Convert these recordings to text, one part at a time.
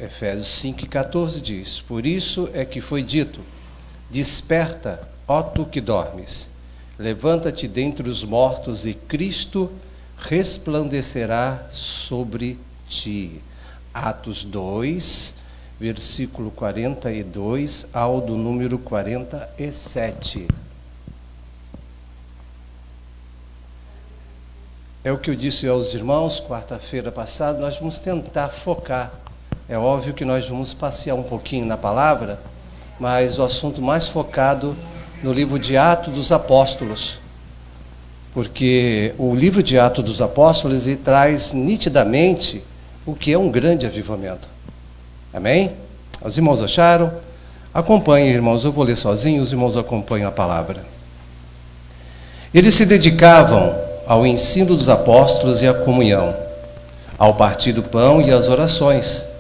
Efésios 5:14 diz: por isso é que foi dito: desperta, ó tu que dormes, levanta-te dentre os mortos e Cristo resplandecerá sobre ti. Atos 2, versículo 42 ao do número 47. É o que eu disse aos irmãos quarta-feira passada, nós vamos tentar focar. É óbvio que nós vamos passear um pouquinho na palavra, mas o assunto mais focado no livro de Atos dos Apóstolos. Porque o livro de Atos dos Apóstolos ele traz nitidamente o que é um grande avivamento. Amém? Os irmãos acharam? Acompanhem, irmãos, eu vou ler sozinho, os irmãos acompanham a palavra. Eles se dedicavam ao ensino dos apóstolos e à comunhão, ao partir do pão e às orações.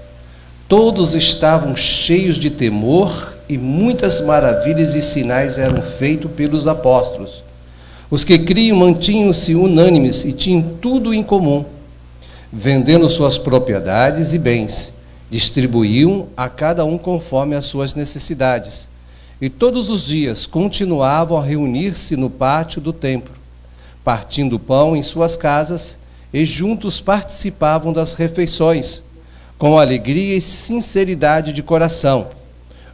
Todos estavam cheios de temor e muitas maravilhas e sinais eram feitos pelos apóstolos. Os que criam mantinham-se unânimes e tinham tudo em comum. Vendendo suas propriedades e bens, distribuíam a cada um conforme as suas necessidades. E todos os dias continuavam a reunir-se no pátio do templo, partindo o pão em suas casas, e juntos participavam das refeições, com alegria e sinceridade de coração,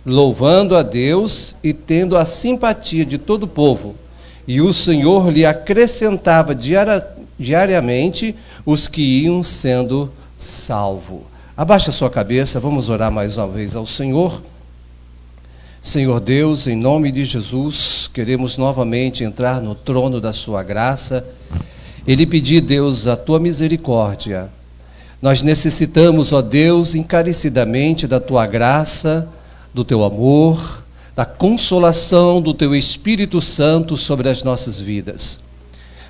louvando a Deus e tendo a simpatia de todo o povo. E o Senhor lhe acrescentava diariamente os que iam sendo salvos. Abaixa a sua cabeça, vamos orar mais uma vez ao Senhor. Senhor Deus, em nome de Jesus, queremos novamente entrar no trono da sua graça e lhe pedir, Deus, a tua misericórdia. Nós necessitamos, ó Deus, encarecidamente da tua graça, do teu amor, da consolação do teu Espírito Santo sobre as nossas vidas.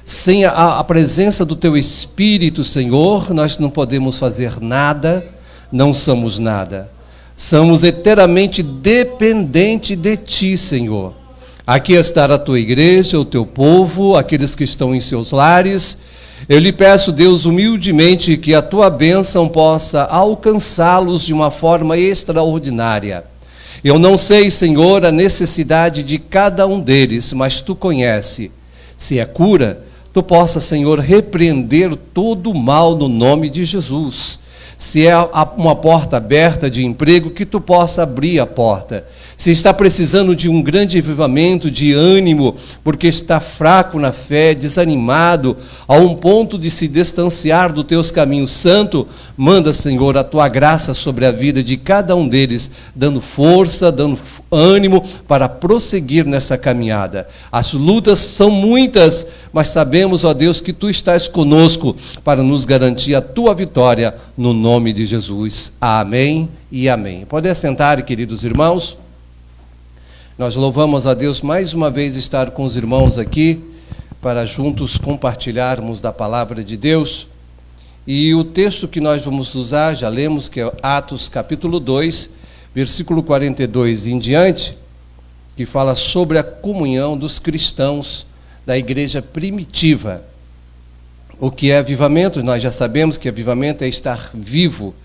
Sem a presença do teu Espírito, Senhor, nós não podemos fazer nada, não somos nada. Somos eternamente dependentes de ti, Senhor. Aqui está a tua igreja, o teu povo, aqueles que estão em seus lares. Eu lhe peço, Deus, humildemente, que a tua bênção possa alcançá-los de uma forma extraordinária. Eu não sei, Senhor, a necessidade de cada um deles, mas tu conhece. Se é cura, tu possa, Senhor, repreender todo o mal no nome de Jesus. Se é uma porta aberta de emprego, que tu possa abrir a porta. Se está precisando de um grande avivamento, de ânimo, porque está fraco na fé, desanimado, a um ponto de se distanciar do teus caminhos santo, manda, Senhor, a tua graça sobre a vida de cada um deles, dando força, dando ânimo para prosseguir nessa caminhada. As lutas são muitas, mas sabemos, ó Deus, que tu estás conosco para nos garantir a tua vitória no nome de Jesus. Amém e amém. Podem assentar, queridos irmãos. Nós louvamos a Deus mais uma vez estar com os irmãos aqui para juntos compartilharmos da palavra de Deus. E o texto que nós vamos usar, já lemos, que é Atos capítulo 2, versículo 42 em diante, que fala sobre a comunhão dos cristãos da igreja primitiva. O que é avivamento? Nós já sabemos que avivamento é estar vivo,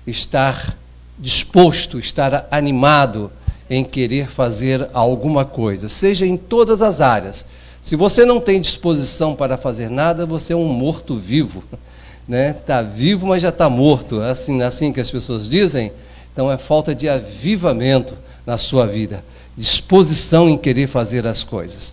estar disposto, estar animado em querer fazer alguma coisa, seja em todas as áreas. Se você não tem disposição para fazer nada, você é um morto-vivo, né? Está vivo, mas já está morto, assim que as pessoas dizem. Então é falta de avivamento na sua vida, disposição em querer fazer as coisas.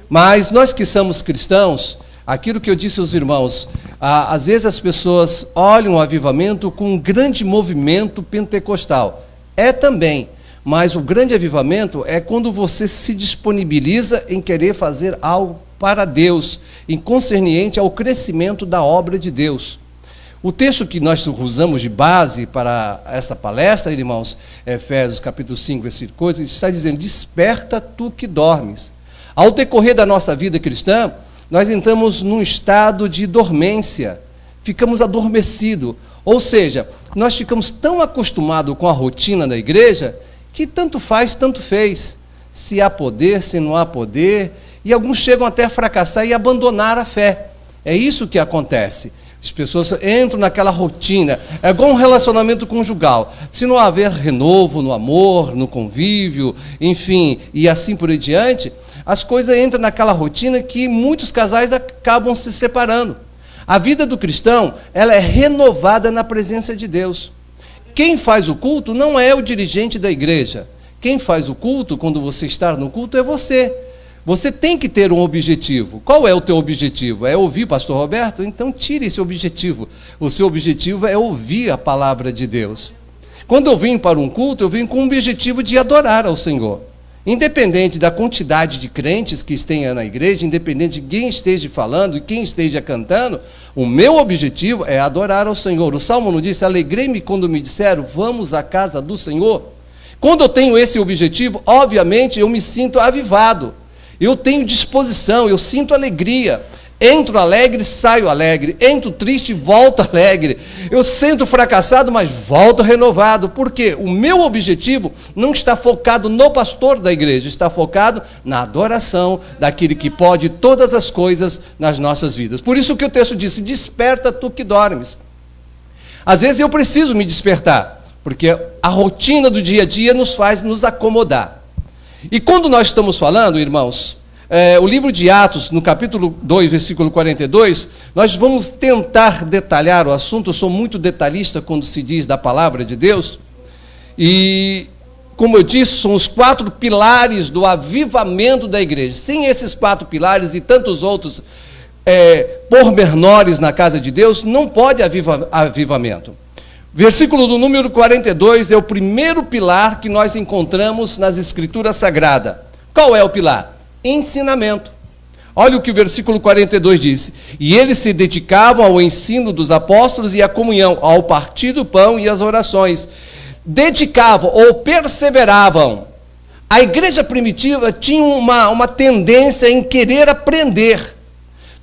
Mas nós que somos cristãos, aquilo que eu disse aos irmãos, às vezes as pessoas olham o avivamento com um grande movimento pentecostal. É também, mas o grande avivamento é quando você se disponibiliza em querer fazer algo para Deus, em concernente ao crescimento da obra de Deus. O texto que nós usamos de base para essa palestra, irmãos, Efésios capítulo 5, versículo 8, está dizendo: desperta tu que dormes. Ao decorrer da nossa vida cristã, nós entramos num estado de dormência, ficamos adormecidos, ou seja, nós ficamos tão acostumados com a rotina da igreja, que tanto faz, tanto fez, se há poder, se não há poder, e alguns chegam até a fracassar e abandonar a fé. É isso que acontece. As pessoas entram naquela rotina. É igual um relacionamento conjugal. Se não haver renovo no amor, no convívio, enfim, e assim por diante, as coisas entram naquela rotina que muitos casais acabam se separando. A vida do cristão, ela é renovada na presença de Deus. Quem faz o culto não é o dirigente da igreja. Quem faz o culto, quando você está no culto, é você. Você tem que ter um objetivo. Qual é o teu objetivo? É ouvir pastor Roberto? Então tire esse objetivo. O seu objetivo é ouvir a palavra de Deus. Quando eu vim para um culto, eu vim com o objetivo de adorar ao Senhor. Independente da quantidade de crentes que tenha na igreja, independente de quem esteja falando e quem esteja cantando, o meu objetivo é adorar ao Senhor. O Salmo não disse: alegrei-me quando me disseram, vamos à casa do Senhor. Quando eu tenho esse objetivo, obviamente eu me sinto avivado. Eu tenho disposição, eu sinto alegria. Entro alegre, saio alegre. Entro triste, volto alegre. Eu sinto fracassado, mas volto renovado. Por quê? O meu objetivo não está focado no pastor da igreja, está focado na adoração daquele que pode todas as coisas nas nossas vidas. Por isso que o texto disse: desperta tu que dormes. Às vezes eu preciso me despertar, porque a rotina do dia a dia nos faz nos acomodar. E quando nós estamos falando, irmãos, o livro de Atos, no capítulo 2, versículo 42, nós vamos tentar detalhar o assunto. Eu sou muito detalhista quando se diz da palavra de Deus. E, como eu disse, são os 4 pilares do avivamento da igreja. Sem esses 4 pilares e tantos outros pormenores na casa de Deus, não pode avivamento. Versículo do número 42 é o primeiro pilar que nós encontramos nas Escrituras Sagradas. Qual é o pilar? Ensinamento. Olha o que o versículo 42 diz: e eles se dedicavam ao ensino dos apóstolos e à comunhão, ao partir do pão e às orações. Dedicavam ou perseveravam. A igreja primitiva tinha uma tendência em querer aprender.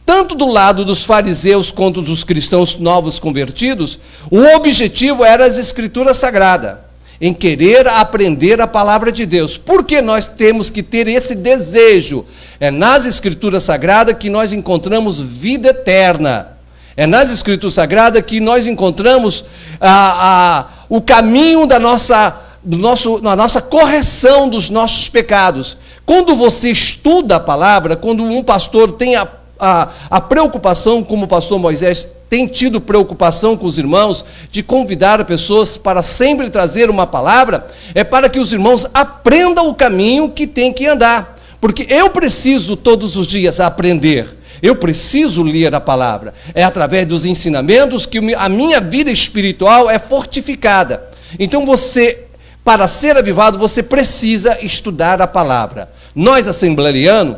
Tanto do lado dos fariseus quanto dos cristãos novos convertidos, o objetivo era as Escrituras Sagradas, em querer aprender a palavra de Deus. Por que nós temos que ter esse desejo? É nas Escrituras Sagradas que nós encontramos vida eterna. É nas Escrituras Sagradas que nós encontramos o caminho da nossa correção dos nossos pecados. Quando você estuda a palavra, quando um pastor tem a preocupação, como o pastor Moisés tem tido preocupação com os irmãos, de convidar pessoas para sempre trazer uma palavra, é para que os irmãos aprendam o caminho que tem que andar. Porque eu preciso todos os dias aprender, eu preciso ler a palavra. É através dos ensinamentos que a minha vida espiritual é fortificada. Então para ser avivado, você precisa estudar a palavra. Nós, assembleanos,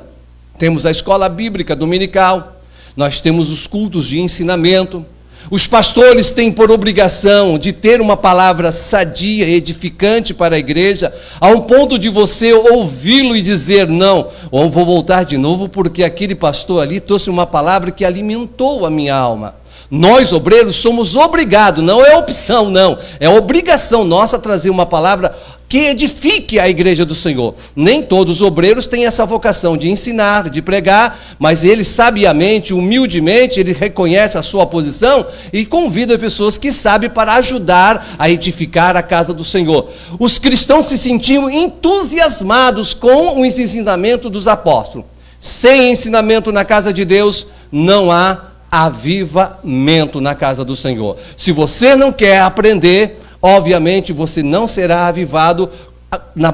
temos a escola bíblica dominical, nós temos os cultos de ensinamento. Os pastores têm por obrigação de ter uma palavra sadia, edificante para a igreja, a um ponto de você ouvi-lo e dizer: não, ou vou voltar de novo porque aquele pastor ali trouxe uma palavra que alimentou a minha alma. Nós, obreiros, somos obrigados, não é opção, não, é obrigação nossa trazer uma palavra que edifique a igreja do Senhor. Nem todos os obreiros têm essa vocação de ensinar, de pregar, mas ele sabiamente, humildemente, ele reconhece a sua posição e convida pessoas que sabem para ajudar a edificar a casa do Senhor. Os cristãos se sentiam entusiasmados com o ensinamento dos apóstolos. Sem ensinamento na casa de Deus, não há avivamento na casa do Senhor. Se você não quer aprender, obviamente você não será avivado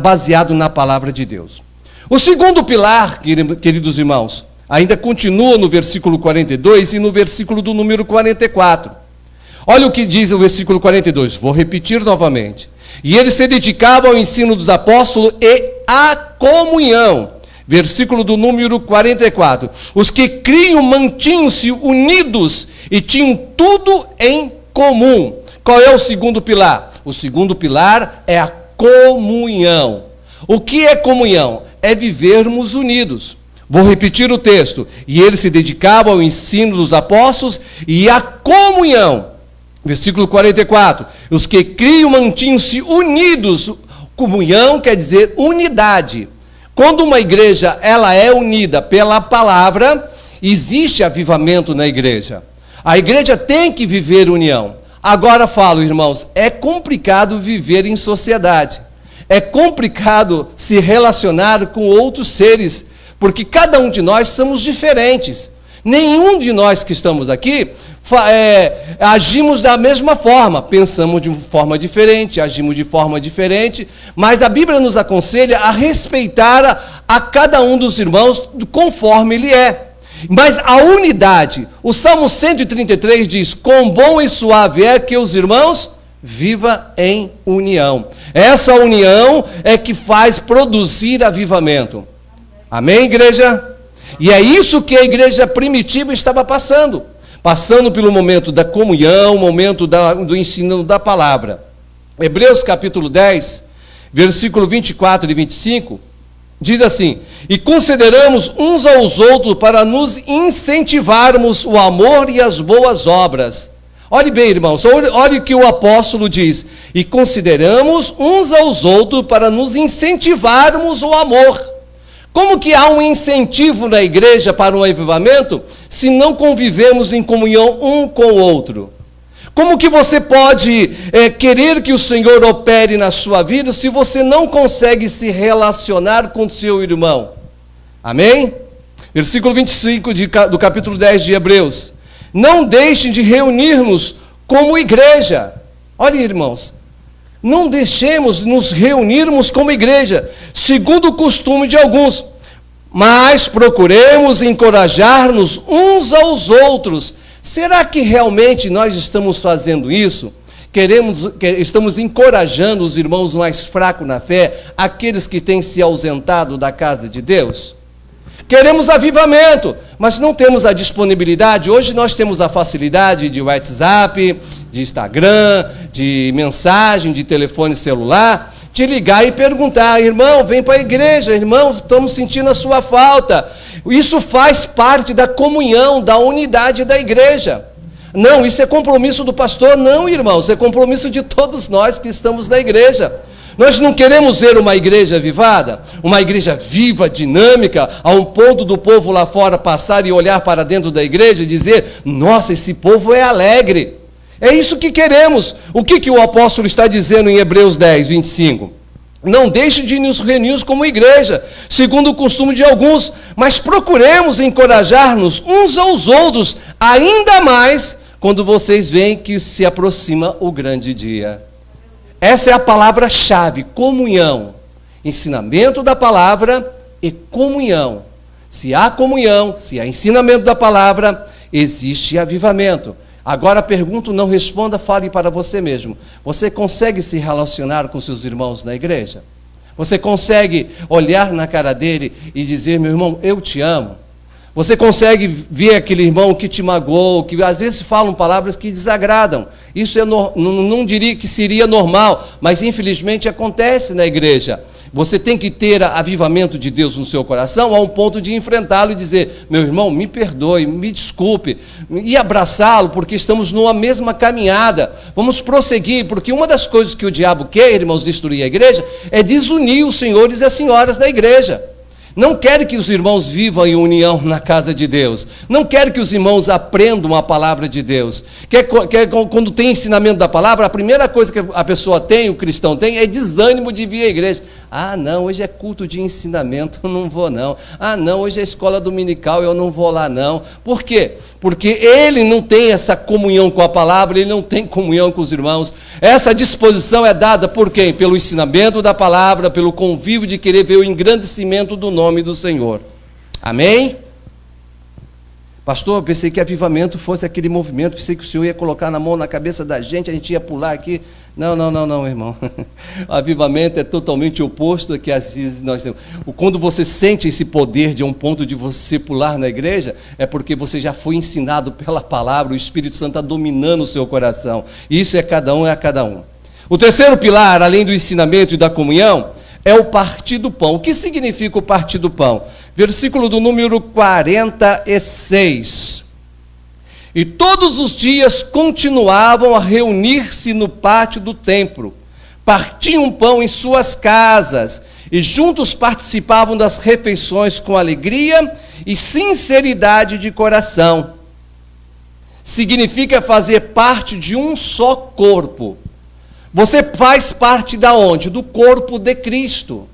baseado na palavra de Deus. O segundo pilar, queridos irmãos, ainda continua no versículo 42 e no versículo do número 44. Olha o que diz o versículo 42, vou repetir novamente. E eles se dedicavam ao ensino dos apóstolos e à comunhão. Versículo do número 44. Os que criam mantinham-se unidos e tinham tudo em comum. Qual é o segundo pilar? O segundo pilar é a comunhão. O que é comunhão? É vivermos unidos. Vou repetir o texto. E eles se dedicavam ao ensino dos apóstolos e à comunhão. Versículo 44. Os que criam mantinham-se unidos. Comunhão quer dizer unidade. Quando uma igreja ela é unida pela palavra, existe avivamento na igreja. A igreja tem que viver união. Agora falo, irmãos, é complicado viver em sociedade. É complicado se relacionar com outros seres, porque cada um de nós somos diferentes. Nenhum de nós que estamos aqui agimos da mesma forma, pensamos de forma diferente, agimos de forma diferente, mas a Bíblia nos aconselha a respeitar a cada um dos irmãos conforme ele é. Mas a unidade, o Salmo 133 diz: quão bom e suave é que os irmãos vivam em união. Essa união é que faz produzir avivamento. Amém, igreja? E é isso que a igreja primitiva estava passando pelo momento da comunhão, momento do ensino da palavra. Hebreus capítulo 10, versículo 24 e 25, diz assim: e consideramos uns aos outros para nos incentivarmos o amor e as boas obras. Olhe bem, irmãos, olhe o que o apóstolo diz: e consideramos uns aos outros para nos incentivarmos o amor. Como que há um incentivo na igreja para um avivamento se não convivemos em comunhão um com o outro? Como que você pode querer que o Senhor opere na sua vida se você não consegue se relacionar com o seu irmão? Amém? Versículo 25 do capítulo 10 de Hebreus: não deixem de reunir-nos como igreja. Olha, irmãos, não deixemos de nos reunirmos como igreja, segundo o costume de alguns, mas procuremos encorajar-nos uns aos outros. Será que realmente nós estamos fazendo isso? Estamos encorajando os irmãos mais fracos na fé, aqueles que têm se ausentado da casa de Deus? Queremos avivamento, mas não temos a disponibilidade. Hoje nós temos a facilidade de WhatsApp, de Instagram, de mensagem, de telefone celular, de ligar e perguntar: irmão, vem para a igreja, irmão, estamos sentindo a sua falta. Isso faz parte da comunhão, da unidade da igreja. Não, isso é compromisso do pastor. Não, irmãos, é compromisso de todos nós que estamos na igreja. Nós não queremos ver uma igreja avivada, uma igreja viva, dinâmica, a um ponto do povo lá fora passar e olhar para dentro da igreja e dizer: nossa, esse povo é alegre. É isso que queremos. O que o apóstolo está dizendo em Hebreus 10, 25? Não deixe de nos reunir como igreja, segundo o costume de alguns, mas procuremos encorajar-nos uns aos outros, ainda mais quando vocês veem que se aproxima o grande dia. Essa é a palavra-chave: comunhão. Ensinamento da palavra e comunhão. Se há comunhão, se há ensinamento da palavra, existe avivamento. Agora pergunto, não responda, fale para você mesmo. Você consegue se relacionar com seus irmãos na igreja? Você consegue olhar na cara dele e dizer: meu irmão, eu te amo? Você consegue ver aquele irmão que te magoou, que às vezes falam palavras que desagradam? Isso eu não diria que seria normal, mas infelizmente acontece na igreja. Você tem que ter avivamento de Deus no seu coração a um ponto de enfrentá-lo e dizer: meu irmão, me perdoe, me desculpe, e abraçá-lo, porque estamos numa mesma caminhada. Vamos prosseguir, porque uma das coisas que o diabo quer, irmãos, destruir a igreja, é desunir os senhores e as senhoras da igreja. Não quer que os irmãos vivam em união na casa de Deus. Não quer que os irmãos aprendam a palavra de Deus. Quando tem ensinamento da palavra, a primeira coisa que a pessoa tem, o cristão tem, é desânimo de vir à igreja. Ah, não, hoje é culto de ensinamento, eu não vou não. Ah, não, hoje é escola dominical, eu não vou lá não. Por quê? Porque ele não tem essa comunhão com a palavra, ele não tem comunhão com os irmãos. Essa disposição é dada por quem? Pelo ensinamento da palavra, pelo convívio de querer ver o engrandecimento do nome do Senhor. Amém? Pastor, eu pensei que avivamento fosse aquele movimento, pensei que o Senhor ia colocar na mão na cabeça da gente, a gente ia pular aqui. Não, irmão. O avivamento é totalmente oposto ao que às vezes nós temos. Quando você sente esse poder de um ponto de você pular na igreja, é porque você já foi ensinado pela palavra, o Espírito Santo está dominando o seu coração. Isso é cada um, é a cada um. O terceiro pilar, além do ensinamento e da comunhão, é o partir do pão. O que significa o partir do pão? Versículo do número 46. E todos os dias continuavam a reunir-se no pátio do templo, partiam pão em suas casas, e juntos participavam das refeições com alegria e sinceridade de coração. significa fazer parte de um só corpo. Você faz parte da onde? Do corpo de Cristo.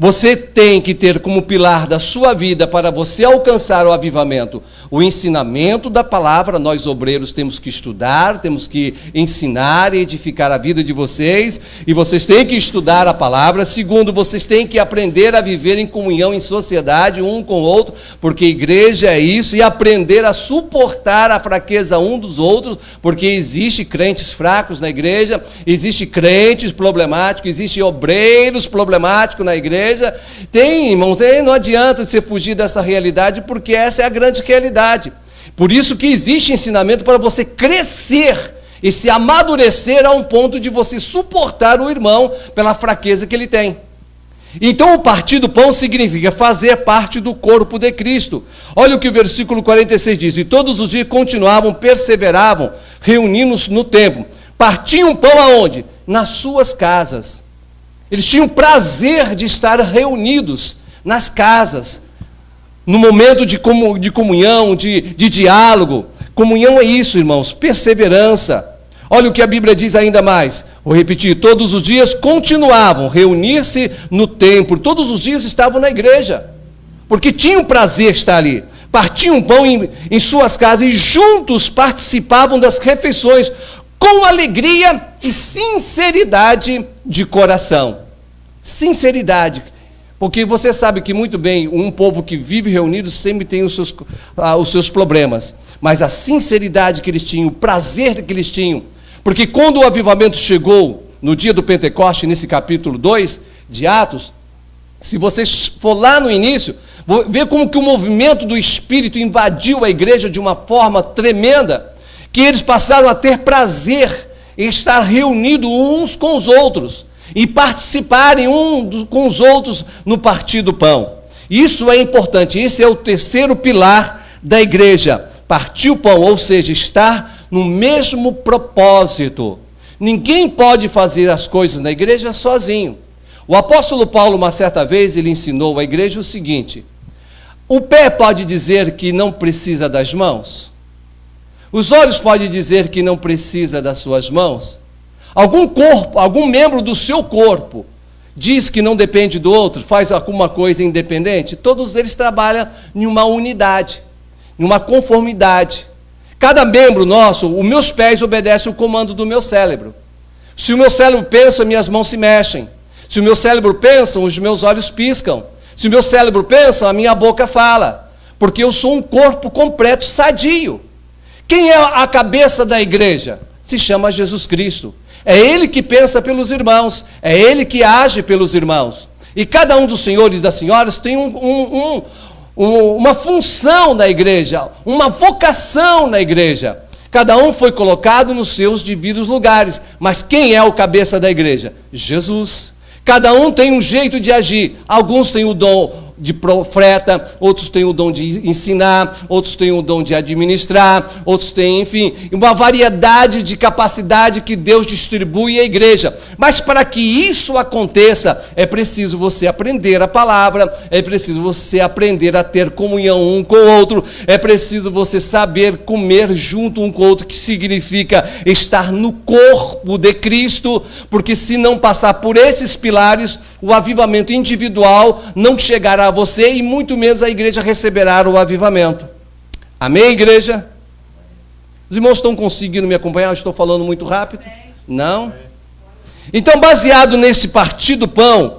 Você tem que ter como pilar da sua vida, para você alcançar o avivamento, o ensinamento da palavra. Nós obreiros temos que estudar, temos que ensinar e edificar a vida de vocês, e vocês têm que estudar a palavra. Segundo, vocês têm que aprender a viver em comunhão, em sociedade, um com o outro, porque igreja é isso, e aprender a suportar a fraqueza um dos outros, porque existe crentes fracos na igreja, existe crentes problemáticos, existe obreiros problemáticos na igreja. Tem, irmão, não adianta você fugir dessa realidade, porque essa é a grande realidade. Por isso que existe ensinamento para você crescer e se amadurecer a um ponto de você suportar o irmão pela fraqueza que ele tem. Então o partir do pão significa fazer parte do corpo de Cristo. Olha o que o versículo 46 diz: e todos os dias continuavam, perseveravam, reunindo-se no templo. Partiam pão aonde? Nas suas casas. Eles tinham prazer de estar reunidos nas casas, no momento de comunhão, de diálogo. Comunhão é isso, irmãos, perseverança. Olha o que a Bíblia diz ainda mais. Vou repetir: todos os dias continuavam, reunir-se no templo. Todos os dias estavam na igreja, porque tinham prazer de estar ali. Partiam pão em suas casas e juntos participavam das refeições, com alegria e sinceridade de coração. Sinceridade, porque você sabe que muito bem, um povo que vive reunido sempre tem os seus problemas, mas a sinceridade que eles tinham, o prazer que eles tinham, porque quando o avivamento chegou, no dia do Pentecoste, nesse capítulo 2 de Atos, se você for lá no início, vê como que o movimento do Espírito invadiu a igreja de uma forma tremenda, que eles passaram a ter prazer em estar reunidos uns com os outros e participarem com os outros no partir do pão. Isso é importante, esse é o terceiro pilar da igreja, partir o pão, ou seja, estar no mesmo propósito. Ninguém pode fazer as coisas na igreja sozinho. O apóstolo Paulo, uma certa vez, ele ensinou à igreja o seguinte: o pé pode dizer que não precisa das mãos? Os olhos podem dizer que não precisa das suas mãos? Algum membro do seu corpo diz que não depende do outro, faz alguma coisa independente? Todos eles trabalham em uma unidade, em uma conformidade. Cada membro nosso, os meus pés obedecem o comando do meu cérebro. Se o meu cérebro pensa, minhas mãos se mexem. Se o meu cérebro pensa, os meus olhos piscam. Se o meu cérebro pensa, a minha boca fala. Porque eu sou um corpo completo, sadio. Quem é a cabeça da igreja? Se chama Jesus Cristo. É Ele que pensa pelos irmãos, é Ele que age pelos irmãos. E cada um dos senhores e das senhoras tem uma função na igreja, uma vocação na igreja. Cada um foi colocado nos seus devidos lugares. Mas quem é o cabeça da igreja? Jesus. Cada um tem um jeito de agir. Alguns têm o dom de profeta, outros têm o dom de ensinar, outros têm o dom de administrar, outros têm, enfim, uma variedade de capacidade que Deus distribui à igreja. Mas para que isso aconteça, é preciso você aprender a palavra, é preciso você aprender a ter comunhão um com o outro, é preciso você saber comer junto um com o outro, que significa estar no corpo de Cristo, porque se não passar por esses pilares, o avivamento individual não chegará a você e muito menos a igreja receberá o avivamento. Amém, igreja? Os irmãos estão conseguindo me acompanhar? Eu estou falando muito rápido? Não? Então, baseado nesse partir do pão,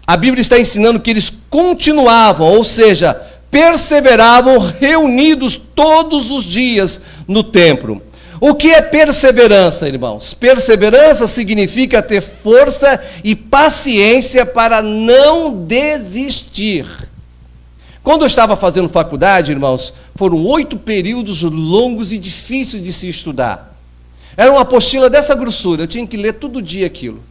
a Bíblia está ensinando que eles continuavam, ou seja, perseveravam reunidos todos os dias no templo. O que é perseverança, irmãos? Perseverança significa ter força e paciência para não desistir. Quando eu estava fazendo faculdade, irmãos, foram 8 períodos longos e difíceis de se estudar. Era uma apostila dessa grossura, eu tinha que ler todo dia aquilo.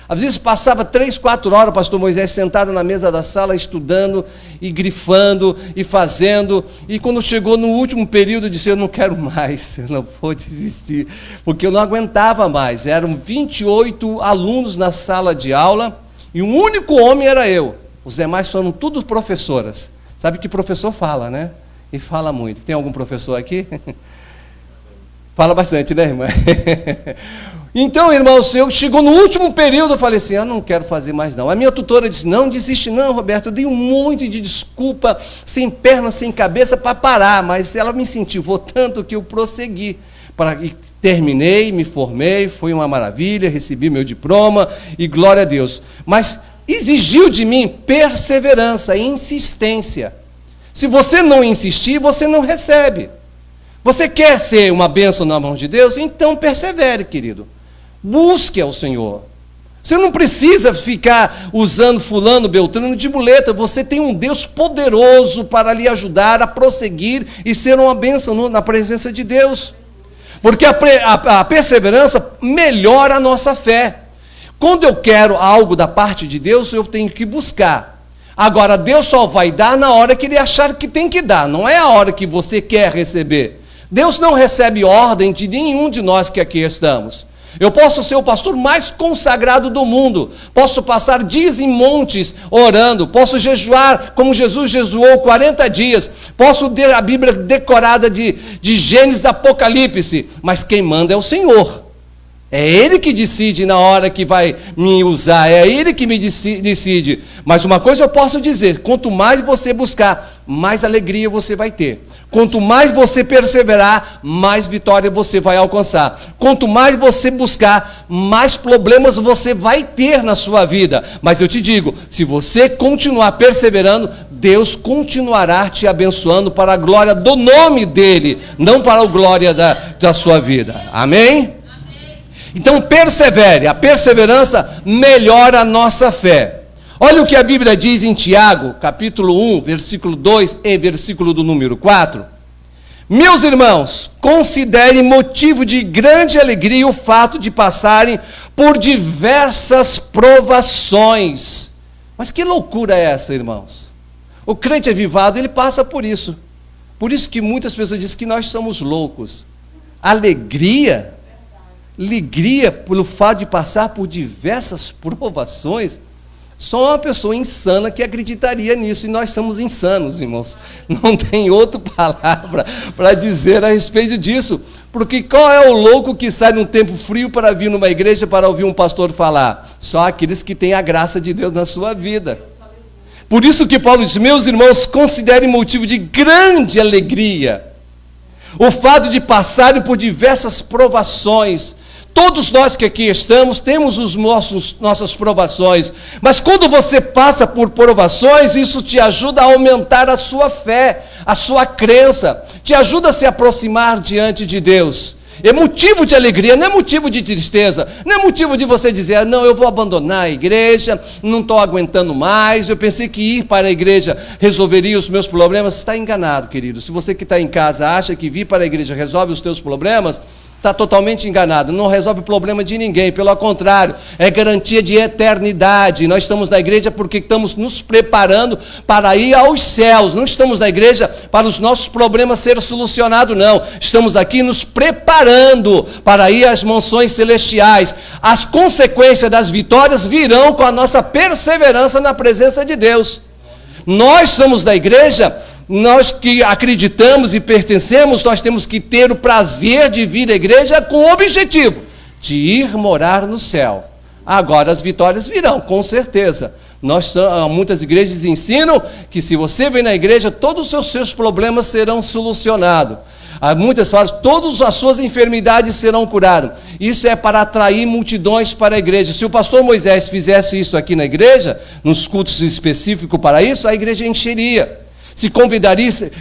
Às vezes passava 3, 4 horas, o pastor Moisés sentado na mesa da sala, estudando e grifando e fazendo. E quando chegou no último período, eu disse: eu não quero mais, eu não vou desistir, porque eu não aguentava mais. Eram 28 alunos na sala de aula e um único homem era eu. Os demais foram tudo professoras. Sabe que professor fala, né? E fala muito. Tem algum professor aqui? Fala bastante, né, irmã? Então, irmãos, chegou no último período, eu falei assim, eu não quero fazer mais não. A minha tutora disse, não desiste não, Roberto. Eu dei um monte de desculpa, sem perna, sem cabeça, para parar. Mas ela me incentivou tanto que eu prossegui. E terminei, me formei, foi uma maravilha, recebi meu diploma e glória a Deus. Mas exigiu de mim perseverança e insistência. Se você não insistir, você não recebe. Você quer ser uma bênção na mão de Deus? Então persevere, querido. Busque ao Senhor. Você não precisa ficar usando fulano, beltrano de muleta. Você tem um Deus poderoso para lhe ajudar a prosseguir e ser uma bênção na presença de Deus. Porque a perseverança melhora a nossa fé. Quando eu quero algo da parte de Deus, eu tenho que buscar. Agora, Deus só vai dar na hora que Ele achar que tem que dar. Não é a hora que você quer receber. Deus não recebe ordem de nenhum de nós que aqui estamos. Eu posso ser o pastor mais consagrado do mundo, posso passar dias em montes orando, posso jejuar como Jesus jejuou 40 dias, posso ter a Bíblia decorada de Gênesis, Apocalipse, mas quem manda é o Senhor. É Ele que decide na hora que vai me usar, é Ele que me decide. Mas uma coisa eu posso dizer, quanto mais você buscar, mais alegria você vai ter. Quanto mais você perseverar, mais vitória você vai alcançar. Quanto mais você buscar, mais problemas você vai ter na sua vida. Mas eu te digo, se você continuar perseverando, Deus continuará te abençoando para a glória do nome dEle, não para a glória da sua vida. Amém? Então persevere, a perseverança melhora a nossa fé. Olha o que a Bíblia diz em Tiago, capítulo 1, versículo 2 e versículo do número 4. Meus irmãos, considerem motivo de grande alegria o fato de passarem por diversas provações. Mas que loucura é essa, irmãos? O crente avivado, ele passa por isso. Por isso que muitas pessoas dizem que nós somos loucos. Alegria pelo fato de passar por diversas provações. Só uma pessoa insana que acreditaria nisso, e nós somos insanos, irmãos. Não tem outra palavra para dizer a respeito disso. Porque qual é o louco que sai num tempo frio para vir numa igreja para ouvir um pastor falar? Só aqueles que têm a graça de Deus na sua vida. Por isso que Paulo diz, meus irmãos, considerem motivo de grande alegria o fato de passarem por diversas provações. Todos nós que aqui estamos, temos nossas provações, mas quando você passa por provações, isso te ajuda a aumentar a sua fé, a sua crença, te ajuda a se aproximar diante de Deus. É motivo de alegria, não é motivo de tristeza, não é motivo de você dizer, não, eu vou abandonar a igreja, não estou aguentando mais, eu pensei que ir para a igreja resolveria os meus problemas. Você está enganado, querido. Se você que está em casa acha que vir para a igreja resolve os teus problemas, está totalmente enganado, não resolve o problema de ninguém, pelo contrário, é garantia de eternidade. Nós estamos na igreja porque estamos nos preparando para ir aos céus, não estamos na igreja para os nossos problemas serem solucionados, não, estamos aqui nos preparando para ir às mansões celestiais. As consequências das vitórias virão com a nossa perseverança na presença de Deus. Nós somos da igreja. Nós que acreditamos e pertencemos, nós temos que ter o prazer de vir à igreja com o objetivo de ir morar no céu. Agora as vitórias virão, com certeza. Muitas igrejas ensinam que se você vem na igreja, todos os seus problemas serão solucionados. Muitas falam, todas as suas enfermidades serão curadas. Isso é para atrair multidões para a igreja. Se o pastor Moisés fizesse isso aqui na igreja, nos cultos específicos para isso, a igreja encheria. Se convidasse,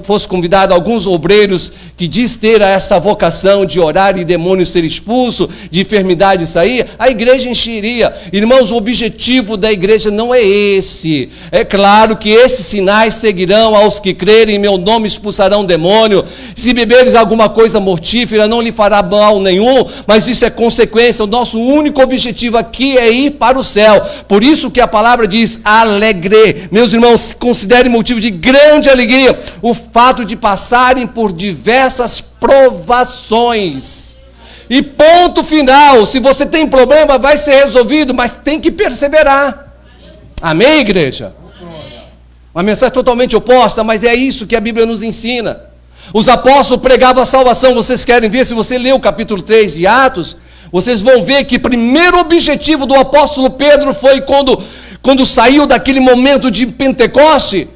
fosse convidado alguns obreiros que diz ter essa vocação de orar e demônio ser expulso, de enfermidade sair, a igreja encheria. Irmãos, o objetivo da igreja não é esse. É claro que esses sinais seguirão aos que crerem, em meu nome expulsarão demônio. Se beberes alguma coisa mortífera, não lhe fará mal nenhum, mas isso é consequência. O nosso único objetivo aqui é ir para o céu. Por isso que a palavra diz alegre. Meus irmãos, considerem motivo de grande alegria o fato de passarem por diversas provações. E ponto final. Se você tem problema, vai ser resolvido, mas tem que perseverar. Amém, igreja? Uma mensagem totalmente oposta, mas é isso que a Bíblia nos ensina. Os apóstolos pregavam a salvação. Vocês querem ver? Se você ler o capítulo 3 de Atos, vocês vão ver que o primeiro objetivo do apóstolo Pedro foi quando saiu daquele momento de Pentecoste,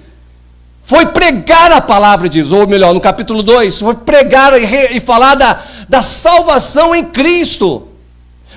foi pregar a palavra de Deus, ou melhor, no capítulo 2, foi pregar e falar da salvação em Cristo.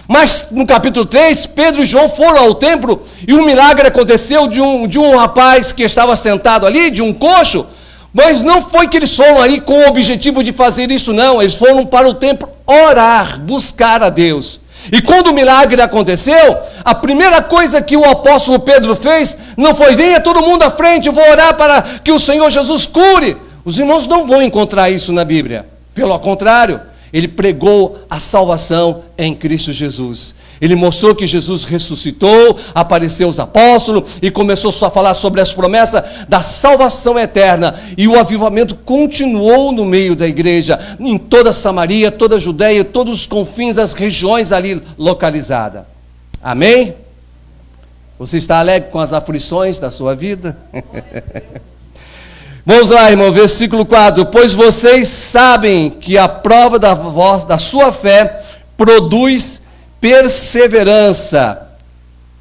Mas no capítulo 3, Pedro e João foram ao templo e um milagre aconteceu de um rapaz que estava sentado ali, de um coxo, mas não foi que eles foram ali com o objetivo de fazer isso, não. Eles foram para o templo orar, buscar a Deus. E quando o milagre aconteceu, a primeira coisa que o apóstolo Pedro fez não foi: venha todo mundo à frente, eu vou orar para que o Senhor Jesus cure. Os irmãos não vão encontrar isso na Bíblia. Pelo contrário, ele pregou a salvação em Cristo Jesus. Ele mostrou que Jesus ressuscitou, apareceu aos apóstolos e começou só a falar sobre as promessas da salvação eterna. E o avivamento continuou no meio da igreja, em toda Samaria, toda a Judéia, todos os confins das regiões ali localizadas. Amém? Você está alegre com as aflições da sua vida? Vamos lá, irmão, versículo 4. Pois vocês sabem que a prova da sua fé produz perseverança.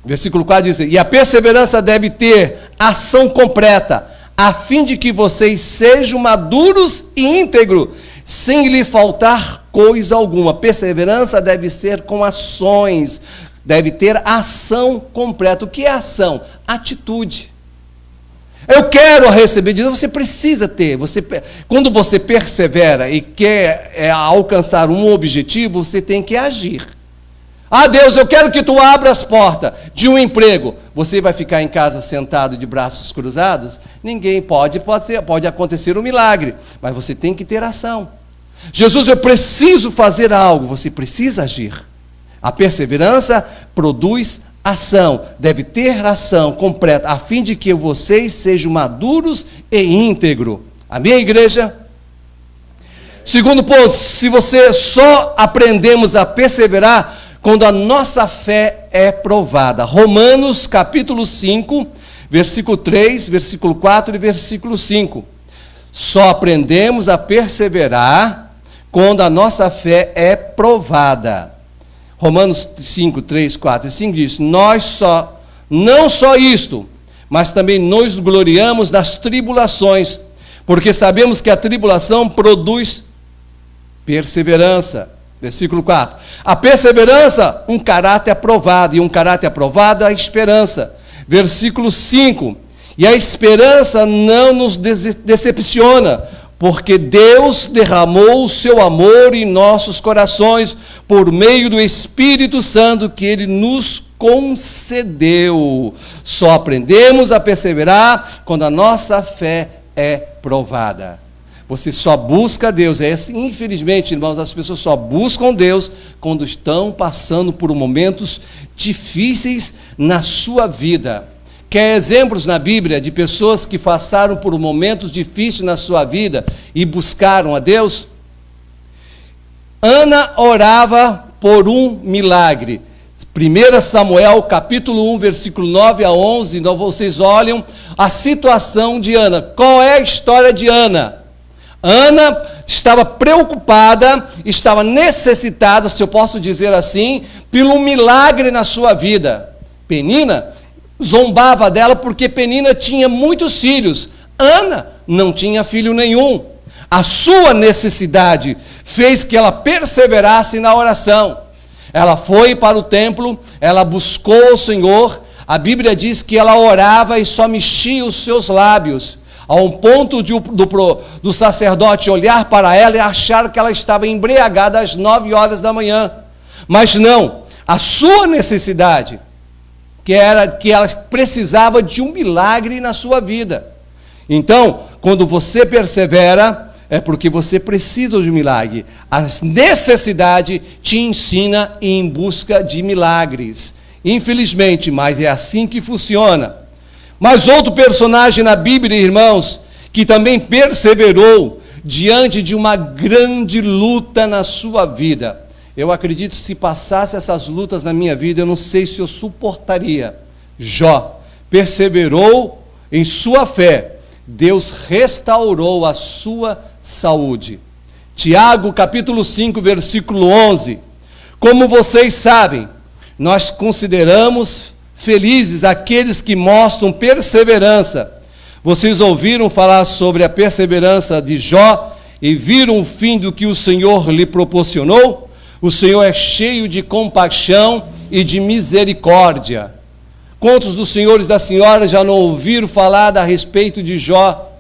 Versículo 4 diz: e a perseverança deve ter ação completa, a fim de que vocês sejam maduros e íntegros, sem lhe faltar coisa alguma. Perseverança deve ser com ações, deve ter ação completa. O que é ação? Atitude. Eu quero receber de Deus. Você precisa ter. Quando você persevera e quer alcançar um objetivo, você tem que agir. Ah, Deus, eu quero que tu abra as portas de um emprego. Você vai ficar em casa sentado de braços cruzados? Ninguém pode acontecer um milagre, mas você tem que ter ação. Jesus, eu preciso fazer algo. Você precisa agir. A perseverança produz ação, deve ter ação completa, a fim de que vocês sejam maduros e íntegros. Amém, igreja? Segundo ponto, se você só aprendemos a perseverar quando a nossa fé é provada. Romanos capítulo 5, versículo 3, versículo 4 e versículo 5. Só aprendemos a perseverar quando a nossa fé é provada. Romanos 5, 3, 4 e 5 diz: não só isto, mas também nos gloriamos nas tribulações, porque sabemos que a tribulação produz perseverança. Versículo 4. A perseverança, um caráter aprovado, e um caráter aprovado, a esperança. Versículo 5. E a esperança não nos decepciona, porque Deus derramou o seu amor em nossos corações por meio do Espírito Santo que Ele nos concedeu. Só aprendemos a perseverar quando a nossa fé é provada. Você só busca Deus. É assim, infelizmente, irmãos, as pessoas só buscam Deus quando estão passando por momentos difíceis na sua vida. Quer exemplos na Bíblia de pessoas que passaram por momentos difíceis na sua vida e buscaram a Deus? Ana orava por um milagre. 1 Samuel, capítulo 1, versículo 9 a 11, então vocês olham a situação de Ana. Qual é a história de Ana? Ana estava preocupada, estava necessitada, se eu posso dizer assim, pelo milagre na sua vida. Penina zombava dela porque Penina tinha muitos filhos. Ana não tinha filho nenhum. A sua necessidade fez que ela perseverasse na oração. Ela foi para o templo, ela buscou o Senhor. A Bíblia diz que ela orava e só mexia os seus lábios, a um ponto do sacerdote olhar para ela e achar que ela estava embriagada às 9 horas da manhã. Mas não, a sua necessidade, que era que ela precisava de um milagre na sua vida. Então, quando você persevera, é porque você precisa de um milagre. A necessidade te ensina em busca de milagres. Infelizmente, mas é assim que funciona. Mas outro personagem na Bíblia, irmãos, que também perseverou diante de uma grande luta na sua vida. Eu acredito que se passasse essas lutas na minha vida, eu não sei se eu suportaria. Jó perseverou em sua fé. Deus restaurou a sua saúde. Tiago, capítulo 5, versículo 11. Como vocês sabem, nós consideramos felizes aqueles que mostram perseverança. Vocês ouviram falar sobre a perseverança de Jó e viram o fim do que o Senhor lhe proporcionou? O Senhor é cheio de compaixão e de misericórdia. Quantos dos senhores e das senhoras já não ouviram falar a respeito de Jó?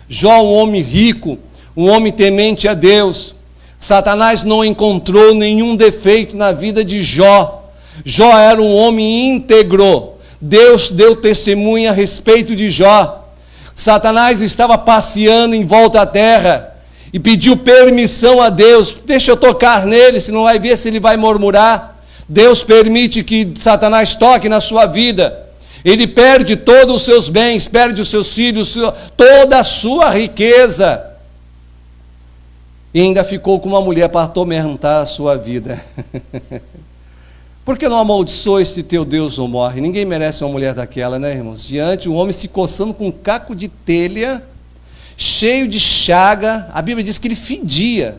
Jó, um homem rico, um homem temente a Deus. Satanás não encontrou nenhum defeito na vida de Jó. Jó era um homem íntegro. Deus deu testemunho a respeito de Jó. Satanás estava passeando em volta à terra e pediu permissão a Deus. Deixa eu tocar nele, senão vai ver se ele vai murmurar. Deus permite que Satanás toque na sua vida. Ele perde todos os seus bens, perde os seus filhos, toda a sua riqueza. E ainda ficou com uma mulher para atormentar a sua vida. Por que não amaldiçoa este teu Deus não morre? Ninguém merece uma mulher daquela, né, irmãos? Diante, um homem se coçando com um caco de telha, cheio de chaga. A Bíblia diz que ele fedia.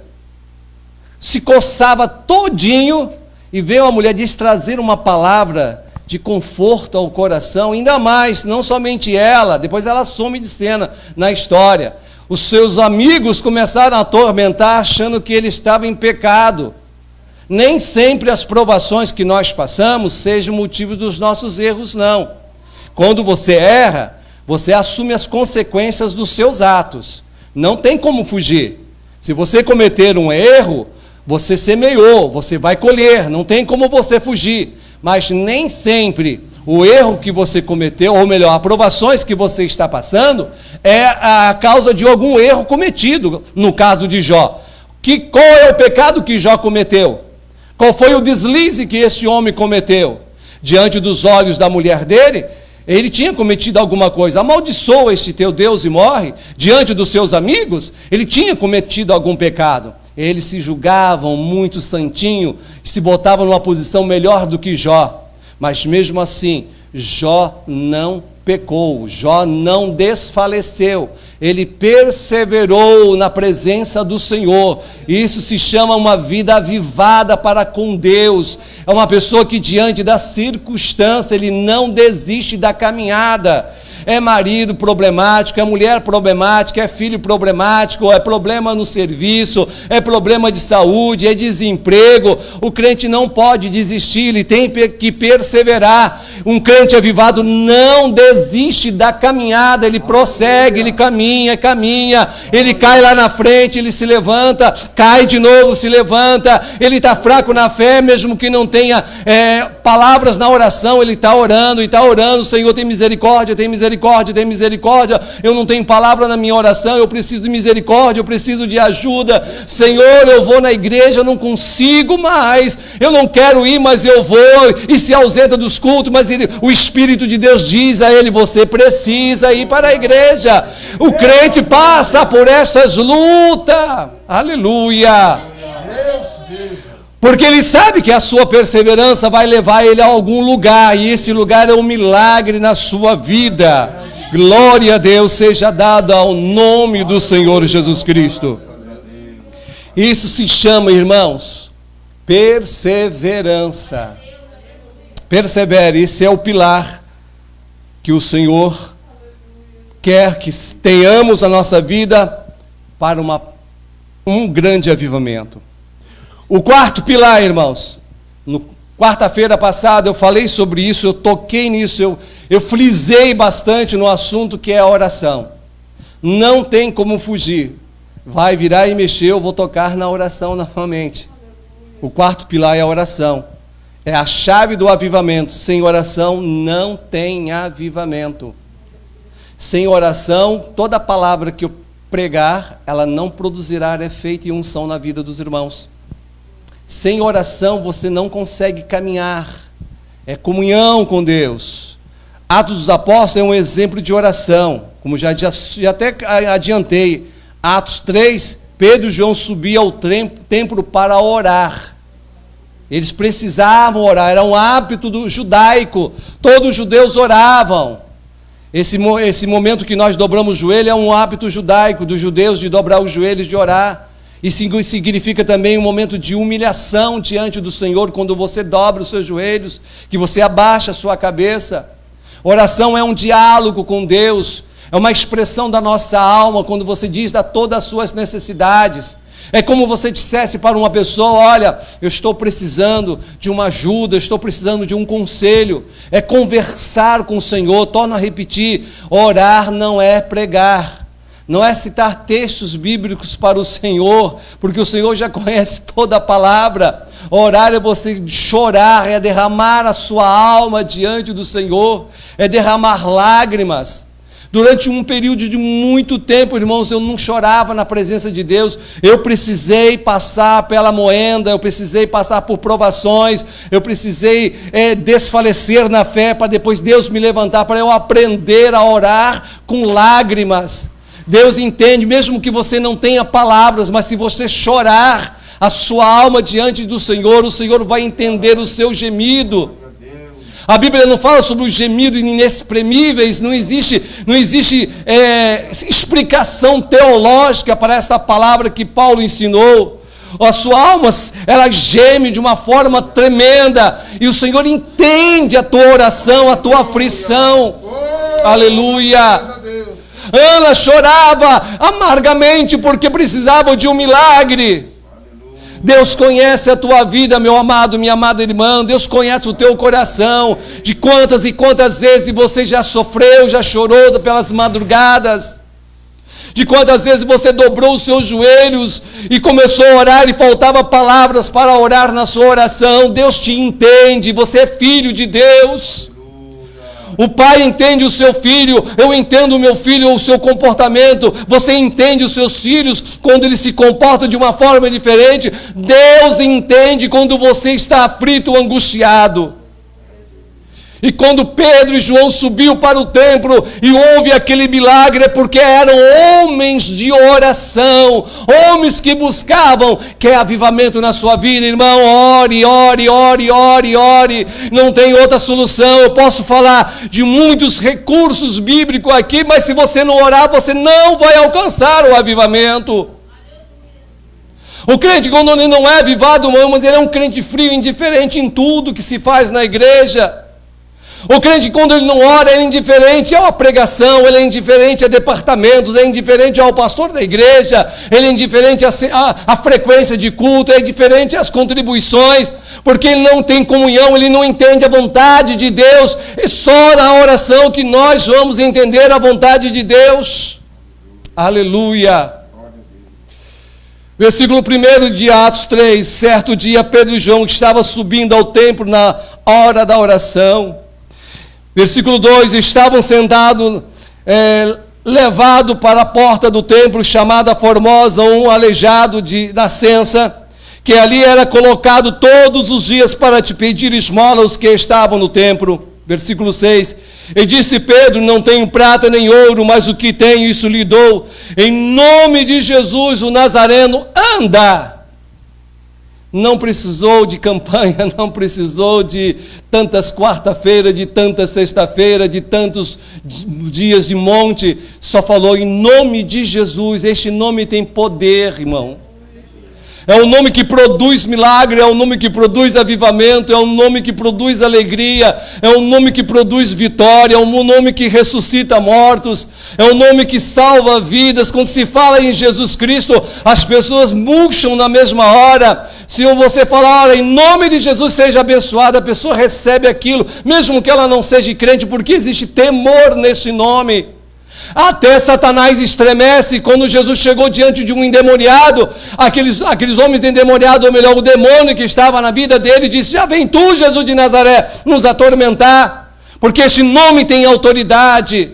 Se coçava todinho, e veio a mulher, diz, trazer uma palavra de conforto ao coração. Ainda mais, não somente ela, depois ela some de cena na história. Os seus amigos começaram a atormentar, achando que ele estava em pecado. Nem sempre as provações que nós passamos sejam motivo dos nossos erros, não. Quando você erra, você assume as consequências dos seus atos. Não tem como fugir. Se você cometer um erro, você semeou, você vai colher, não tem como você fugir. Mas nem sempre o erro que você cometeu, ou melhor, aprovações que você está passando, é a causa de algum erro cometido, no caso de Jó. Qual é o pecado que Jó cometeu? Qual foi o deslize que esse homem cometeu? Diante dos olhos da mulher dele, ele tinha cometido alguma coisa. Amaldiçoa esse teu Deus e morre. Diante dos seus amigos, ele tinha cometido algum pecado. Eles se julgavam muito santinho, se botavam numa posição melhor do que Jó. Mas mesmo assim, Jó não pecou, Jó não desfaleceu. Ele perseverou na presença do Senhor. Isso se chama uma vida avivada para com Deus. É uma pessoa que diante da circunstância, ele não desiste da caminhada. É marido problemático, é mulher problemática, é filho problemático, é problema no serviço, é problema de saúde, é desemprego. O crente não pode desistir, ele tem que perseverar. Um crente avivado não desiste da caminhada, ele prossegue, ele caminha, ele cai lá na frente, ele se levanta, cai de novo, se levanta, ele está fraco na fé, mesmo que não tenha palavras na oração, ele está orando, Senhor, tem misericórdia, eu não tenho palavra na minha oração, eu preciso de misericórdia, eu preciso de ajuda, Senhor, eu vou na igreja, eu não consigo mais, eu não quero ir, mas eu vou, e se ausenta dos cultos, mas o Espírito de Deus diz a ele, você precisa ir para a igreja. O crente passa por essas lutas, aleluia, porque ele sabe que a sua perseverança vai levar ele a algum lugar, e esse lugar é um milagre na sua vida. Glória a Deus seja dada ao nome do Senhor Jesus Cristo. Isso se chama, irmãos, perseverança. Persevere, esse é o pilar que o Senhor quer que tenhamos na nossa vida para um grande avivamento. O quarto pilar, irmãos, quarta-feira passada eu falei sobre isso, eu toquei nisso, eu frisei bastante no assunto que é a oração. Não tem como fugir. Vai virar e mexer, eu vou tocar na oração novamente. O quarto pilar é a oração. É a chave do avivamento. Sem oração não tem avivamento. Sem oração, toda palavra que eu pregar, ela não produzirá efeito e unção na vida dos irmãos. Sem oração você não consegue caminhar. É comunhão com Deus. Atos dos Apóstolos é um exemplo de oração. Como já até adiantei. Atos 3, Pedro e João subiam ao templo para orar. Eles precisavam orar, era um hábito judaico. Todos os judeus oravam. Esse momento que nós dobramos o joelho é um hábito judaico dos judeus de dobrar os joelhos, de orar. E significa também um momento de humilhação diante do Senhor, quando você dobra os seus joelhos, que você abaixa a sua cabeça. Oração é um diálogo com Deus, é uma expressão da nossa alma, quando você diz todas as suas necessidades. É como você dissesse para uma pessoa: olha, eu estou precisando de uma ajuda, eu estou precisando de um conselho. É conversar com o Senhor. Torno a repetir: orar não é pregar, não é citar textos bíblicos para o Senhor, porque o Senhor já conhece toda a palavra. Orar é você chorar, é derramar a sua alma diante do Senhor, é derramar lágrimas. Durante um período de muito tempo, irmãos, eu não chorava na presença de Deus. Eu precisei passar pela moenda, eu precisei passar por provações, eu precisei desfalecer na fé, para depois Deus me levantar, para eu aprender a orar com lágrimas. Deus entende, mesmo que você não tenha palavras, mas se você chorar a sua alma diante do Senhor, o Senhor vai entender o seu gemido. A Bíblia não fala sobre os gemidos inexprimíveis, não existe explicação teológica para esta palavra que Paulo ensinou. A sua alma, ela geme de uma forma tremenda, e o Senhor entende a tua oração, a tua aflição. Aleluia! Ana chorava amargamente porque precisava de um milagre. Deus conhece a tua vida, meu amado, minha amada irmã. Deus conhece o teu coração, de quantas e quantas vezes você já sofreu, já chorou pelas madrugadas, de quantas vezes você dobrou os seus joelhos e começou a orar e faltava palavras para orar na sua oração. Deus te entende, você é filho de Deus. O pai entende o seu filho, eu entendo o meu filho, o seu comportamento. Você entende os seus filhos quando eles se comportam de uma forma diferente. Deus entende quando você está aflito ou angustiado. E quando Pedro e João subiu para o templo e houve aquele milagre, é porque eram homens de oração, homens que buscavam. Quer avivamento na sua vida, irmão? Ore, ore, ore, ore, ore. Não tem outra solução. Eu posso falar de muitos recursos bíblicos aqui, mas se você não orar, você não vai alcançar o avivamento. O crente, quando ele não é avivado, mas ele é um crente frio, indiferente em tudo que se faz na igreja. O crente, quando ele não ora, ele é indiferente à pregação, ele é indiferente a departamentos, é indiferente ao pastor da igreja, ele é indiferente à frequência de culto, é indiferente às contribuições, porque ele não tem comunhão, ele não entende a vontade de Deus. É só na oração que nós vamos entender a vontade de Deus. Aleluia! Versículo 1 de Atos 3. Certo dia, Pedro e João estavam subindo ao templo na hora da oração. Versículo 2, estavam sentados, levado para a porta do templo, chamada Formosa, um aleijado de nascença, que ali era colocado todos os dias para te pedir esmola aos que estavam no templo. Versículo 6, e disse Pedro: não tenho prata nem ouro, mas o que tenho, isso lhe dou. Em nome de Jesus, o Nazareno, anda. Não precisou de campanha, não precisou de tantas quarta-feira, de tantas sexta-feira, de tantos dias de monte. Só falou em nome de Jesus. Este nome tem poder, irmão. É um nome que produz milagre, é um nome que produz avivamento, é um nome que produz alegria, é um nome que produz vitória, é um nome que ressuscita mortos, é um nome que salva vidas. Quando se fala em Jesus Cristo, as pessoas murcham na mesma hora. Se você falar, olha, em nome de Jesus seja abençoada, a pessoa recebe aquilo, mesmo que ela não seja crente, porque existe temor nesse nome. Até Satanás estremece quando Jesus chegou diante de um endemoniado. Aqueles homens endemoniados, ou melhor, o demônio que estava na vida dele, disse: já vem tu, Jesus de Nazaré, nos atormentar, porque este nome tem autoridade.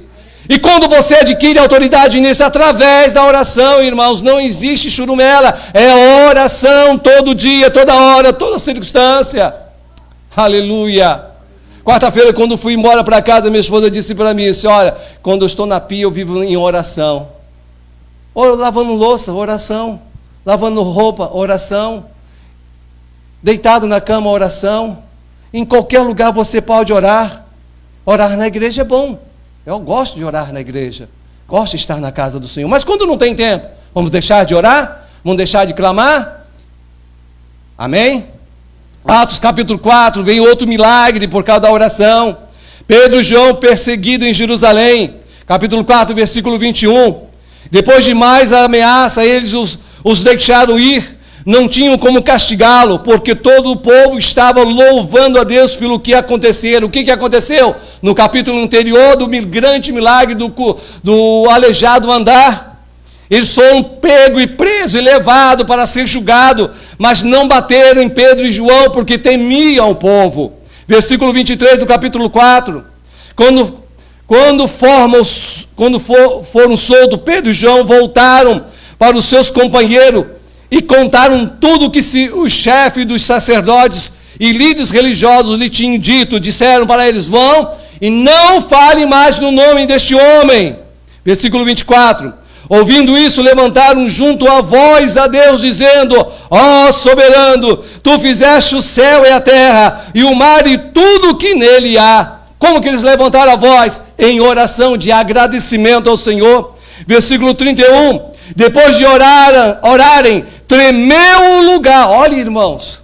E quando você adquire autoridade nisso, através da oração, irmãos, não existe churumela, é oração todo dia, toda hora, toda circunstância. Aleluia. Quarta-feira, quando fui embora para casa, minha esposa disse para mim assim: olha, quando eu estou na pia, eu vivo em oração. Ou lavando louça, oração. Lavando roupa, oração. Deitado na cama, oração. Em qualquer lugar você pode orar. Orar na igreja é bom. Eu gosto de orar na igreja, gosto de estar na casa do Senhor. Mas quando não tem tempo, vamos deixar de orar? Vamos deixar de clamar? Amém? Atos capítulo 4, vem outro milagre por causa da oração. Pedro e João perseguidos em Jerusalém. Capítulo 4, versículo 21. Depois de mais a ameaça, eles os deixaram ir. Não tinham como castigá-lo, porque todo o povo estava louvando a Deus pelo que aconteceu. O que aconteceu? No capítulo anterior do grande milagre do aleijado andar. Eles foram pegos e presos e levados para ser julgados, mas não bateram em Pedro e João, porque temiam o povo. Versículo 23 do capítulo 4. Quando foram soltos, Pedro e João voltaram para os seus companheiros e contaram tudo o que os chefes dos sacerdotes e líderes religiosos lhe tinham dito. Disseram para eles: vão e não falem mais no nome deste homem. Versículo 24. Ouvindo isso, levantaram junto a voz a Deus, dizendo: ó soberano, tu fizeste o céu e a terra, e o mar e tudo o que nele há. Como que eles levantaram a voz? Em oração de agradecimento ao Senhor. Versículo 31. Depois de orarem, tremeu o lugar. Olha, irmãos.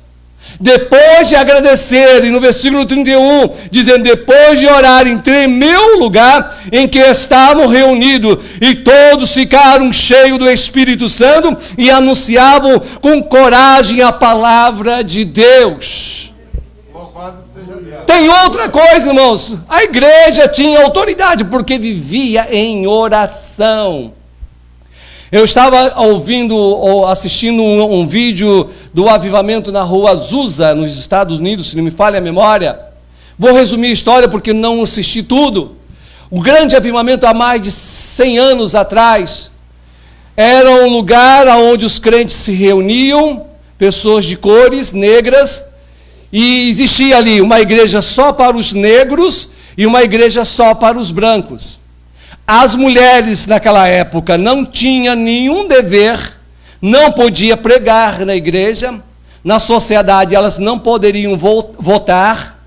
Depois de agradecerem, no versículo 31, dizendo: depois de orarem, tremeu o lugar em que estavam reunidos, e todos ficaram cheios do Espírito Santo e anunciavam com coragem a palavra de Deus. Tem outra coisa, irmãos. A igreja tinha autoridade porque vivia em oração. Eu estava assistindo um vídeo do avivamento na rua Azusa, nos Estados Unidos, se não me falha a memória. Vou resumir a história porque não assisti tudo. O grande avivamento há mais de 100 anos atrás era um lugar onde os crentes se reuniam, pessoas de cores negras, e existia ali uma igreja só para os negros e uma igreja só para os brancos. As mulheres naquela época não tinham nenhum dever, não podiam pregar na igreja, na sociedade elas não poderiam votar.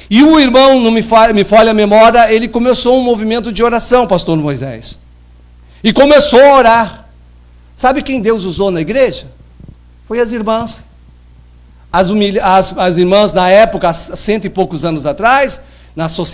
E o irmão, não me falha a memória, ele começou um movimento de oração, pastor Moisés. E começou a orar. Sabe quem Deus usou na igreja? Foi as irmãs. As irmãs na época, há 100 e poucos anos atrás, na sociedade,